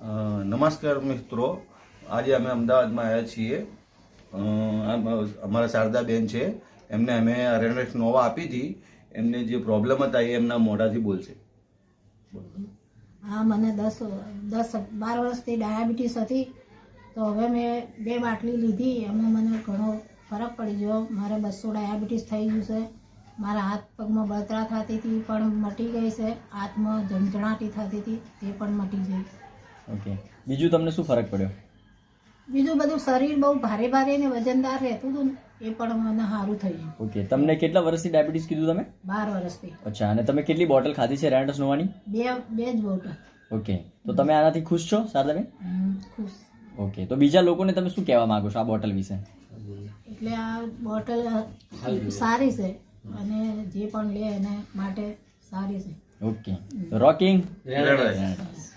નમસ્કાર મિત્રો, આજે અમે અમદાવાદમાં આવ્યા છીએ. અમારા શારદાબેન છે, એમને અમે રેનોવેક્સ નોવા આપી હતી. એમને જે પ્રોબ્લેમ હતા એ એમના મોઢાથી બોલશે. હા, મને 12 વર્ષથી ડાયાબિટીસ હતી. તો હવે મેં 2 બાટલી લીધી, એમાં મને ઘણો ફરક પડી ગયો. મારે 200 ડાયાબિટીસ થઈ ગયું છે. મારા હાથ પગમાં બળતરા થતી હતી પણ મટી ગઈ છે. હાથમાં ઝંઝણાટી થતી હતી તે પણ મટી ગઈ. ઓકે, બીજું તમને શું ફરક પડ્યો? બીજું બધું શરીર બહુ ભારે ભારે ને વજનદાર રહેતું હતું ને એ પણ મને સારું થઈ ગયું. ઓકે, તમને કેટલા વર્ષથી ડાયાબિટીસ કીધું તમે? 12 વર્ષથી. અચ્છા, અને તમે કેટલી બોટલ ખાધી છે રેનોવેક્સ નોવાની? બે જ બોટલ. ઓકે, તો તમે આનાથી ખુશ છો શારદાબેન? ખુશ. ઓકે, તો બીજા લોકોને તમે શું કહેવા માંગો છો આ બોટલ વિશે? એટલે આ બોટલ સારી છે અને જે પણ લે એને માટે સારી છે. Okay, rocking. રેનોવેક્સ.